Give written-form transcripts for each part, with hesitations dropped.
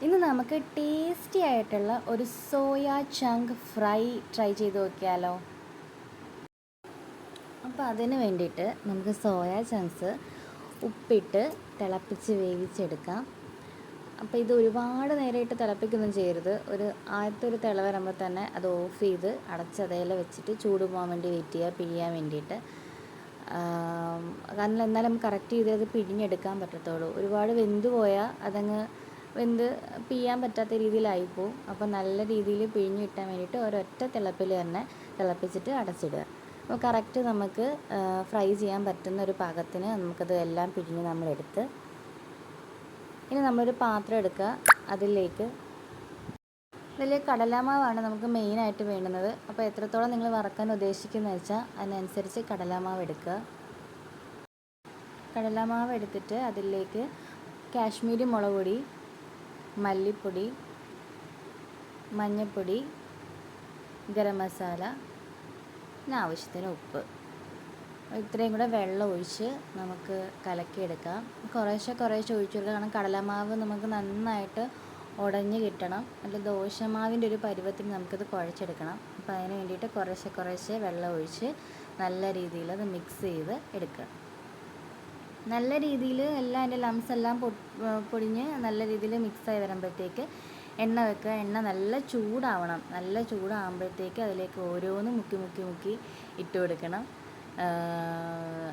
ഇന്ന് നമുക്ക് ടേസ്റ്റി ആയിട്ടുള്ള ഒരു സോയ ചങ്ക് ഫ്രൈ ട്രൈ ചെയ്ത് നോക്കിയാലോ. അപ്പോൾ അതിന് വേണ്ടിയിട്ട് നമുക്ക് സോയ ചങ്ക്സ് ഉപ്പിട്ട് തിളപ്പിച്ച് വേവിച്ചെടുക്കാം. അപ്പോൾ ഇത് ഒരുപാട് നേരമായിട്ട് തിളപ്പിക്കൊന്നും ചെയ്യരുത്. ആദ്യത്തെ ഒരു തിള വരുമ്പോൾ തന്നെ അത് ഓഫ് ചെയ്ത് അടച്ചതേല വെച്ചിട്ട് ചൂട് പോകാൻ വേണ്ടി വെയിറ്റ് ചെയ്യുക, പിഴിയാൻ വേണ്ടിയിട്ട്. കാരണം എന്നാലും നമുക്ക് കറക്റ്റ് ചെയ്ത് അത് പിഴിഞ്ഞെടുക്കാൻ പറ്റത്തുള്ളൂ. ഒരുപാട് വെന്ത് പോയാൽ അതങ്ങ് വെന്ത് പിഴിയാൻ പറ്റാത്ത രീതിയിലായിപ്പോവും. അപ്പോൾ നല്ല രീതിയിൽ പിഴിഞ്ഞ് കിട്ടാൻ വേണ്ടിയിട്ട് ഒരൊറ്റ തിളപ്പിൽ തന്നെ തിളപ്പിച്ചിട്ട് അടച്ചിടുക. അപ്പോൾ കറക്റ്റ് നമുക്ക് ഫ്രൈ ചെയ്യാൻ പറ്റുന്ന ഒരു പാകത്തിന് നമുക്കത് എല്ലാം പിഴിഞ്ഞ് നമ്മളെടുത്ത് ഇനി നമ്മളൊരു പാത്രം എടുക്കുക. അതിലേക്ക് കടലമാവാണ് നമുക്ക് മെയിനായിട്ട് വേണ്ടുന്നത്. അപ്പോൾ എത്രത്തോളം നിങ്ങൾ വറക്കാൻ ഉദ്ദേശിക്കുന്നത് വെച്ചാൽ അതിനനുസരിച്ച് കടലമാവ് എടുക്കുക. കടലമാവ് എടുത്തിട്ട് അതിലേക്ക് കാശ്മീരി മുളക് പൊടി, മല്ലിപ്പൊടി, മഞ്ഞൾപ്പൊടി, ഗരം മസാല, പിന്നെ ആവശ്യത്തിന് ഉപ്പ്, ഇത്രയും കൂടെ വെള്ളം ഒഴിച്ച് നമുക്ക് കലക്കിയെടുക്കാം. കുറേശ്ശെ ഒഴിച്ചു കൊടുക്കുക. കാരണം കടലമാവ് നമുക്ക് നന്നായിട്ട് ഉടഞ്ഞ് കിട്ടണം. അല്ല ദോശമാവിൻ്റെ ഒരു പരുവത്തിന് നമുക്കത് കുഴച്ചെടുക്കണം. അപ്പോൾ അതിന് വേണ്ടിയിട്ട് കുറേശ്ശെ വെള്ളം ഒഴിച്ച് നല്ല രീതിയിൽ അത് മിക്സ് ചെയ്ത് എടുക്കുക. നല്ല രീതിയിൽ എല്ലാം അതിൻ്റെ ലംസ് എല്ലാം പൊടിഞ്ഞ് നല്ല രീതിയിൽ മിക്സായി വരുമ്പോഴത്തേക്ക് എണ്ണ വെക്കുക. എണ്ണ നല്ല ചൂടാവണം. നല്ല ചൂടാകുമ്പോഴത്തേക്ക് അതിലേക്ക് ഓരോന്ന് മുക്കി ഇട്ട് കൊടുക്കണം.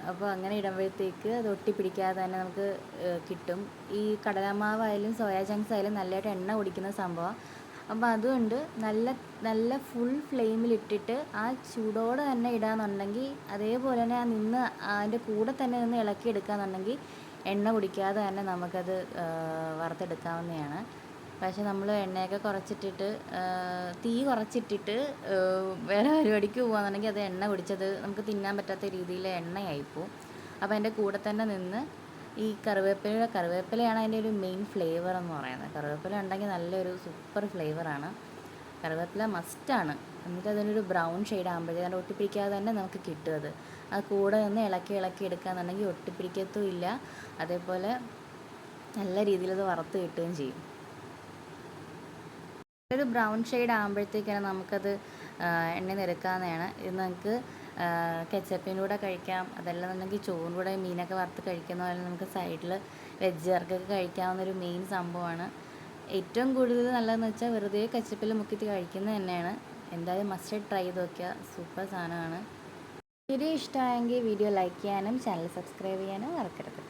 അപ്പോൾ അങ്ങനെ ഇടുമ്പോഴത്തേക്ക് അത് ഒട്ടിപ്പിടിക്കാതെ തന്നെ നമുക്ക് കിട്ടും. ഈ കടലമാവായാലും സോയാ ചങ്ക്സ് ആയാലും നല്ലതായിട്ട് എണ്ണ കുടിക്കുന്ന സംഭവമാണ്. അപ്പോൾ അതുകൊണ്ട് നല്ല ഫുൾ ഫ്ലെയിമിലിട്ടിട്ട് ആ ചൂടോടെ തന്നെ ഇടാന്നുണ്ടെങ്കിൽ, അതേപോലെ തന്നെ അതിൻ്റെ കൂടെ തന്നെ നിന്ന് ഇളക്കിയെടുക്കാന്നുണ്ടെങ്കിൽ എണ്ണ കുടിക്കാതെ തന്നെ നമുക്കത് വറുത്തെടുക്കാവുന്നതാണ്. പക്ഷെ നമ്മൾ എണ്ണയൊക്കെ കുറച്ചിട്ടിട്ട് തീ കുറച്ചിട്ടിട്ട് വേറെ പരിപാടിക്ക് പോകുകയാണെന്നുണ്ടെങ്കിൽ അത് എണ്ണ കുടിച്ചത് നമുക്ക് തിന്നാൻ പറ്റാത്ത രീതിയിൽ എണ്ണയായിപ്പോവും. അപ്പോൾ അതിൻ്റെ കൂടെ തന്നെ നിന്ന് ഈ കറിവേപ്പിലയാണ് അതിൻ്റെ ഒരു മെയിൻ ഫ്ലേവർ എന്ന് പറയുന്നത്. കറിവേപ്പില ഉണ്ടെങ്കിൽ നല്ലൊരു സൂപ്പർ ഫ്ലേവറാണ്. കറിവേപ്പില മസ്റ്റാണ്. എന്നിട്ട് അതിനൊരു ബ്രൗൺ ഷെയ്ഡ് ആകുമ്പോഴത്തേക്ക് അതിൻ്റെ ഒട്ടിപ്പിടിക്കാതെ തന്നെ നമുക്ക് കിട്ടും. അത് കൂടെ നിന്ന് ഇളക്കി എടുക്കുകയാണെന്നുണ്ടെങ്കിൽ ഒട്ടിപ്പിടിക്കത്തും ഇല്ല. അതേപോലെ നല്ല രീതിയിൽ അത് വറുത്ത് കിട്ടുകയും ചെയ്യും. ഒരു ബ്രൗൺ ഷെയ്ഡ് ആകുമ്പോഴത്തേക്കാണ് നമുക്കത് എണ്ണയിൽ നിന്ന് എടുക്കാവുന്നതാണ്. ഇത് നമുക്ക് കെച്ചപ്പിൻ്റെ കൂടെ കഴിക്കാം. അതല്ലെന്നുണ്ടെങ്കിൽ ചോറിൻ്റെ കൂടെ മീനൊക്കെ വറുത്ത് കഴിക്കുന്ന പോലെ നമുക്ക് സൈഡിൽ വെജുകാർക്കൊക്കെ കഴിക്കാവുന്നൊരു മെയിൻ സംഭവമാണ്. ഏറ്റവും കൂടുതൽ നല്ലതെന്ന് വെച്ചാൽ വെറുതെ കെച്ചപ്പിൽ മുക്കിയിട്ട് കഴിക്കുന്നത് തന്നെയാണ്. എന്തായാലും മസ്റ്റ് ട്രൈ ചെയ്ത് നോക്കിയാൽ സൂപ്പർ സാധനമാണ്. വീഡിയോ ഇഷ്ടമായെങ്കിൽ വീഡിയോ ലൈക്ക് ചെയ്യാനും ചാനൽ സബ്സ്ക്രൈബ് ചെയ്യാനും മറക്കരുത്.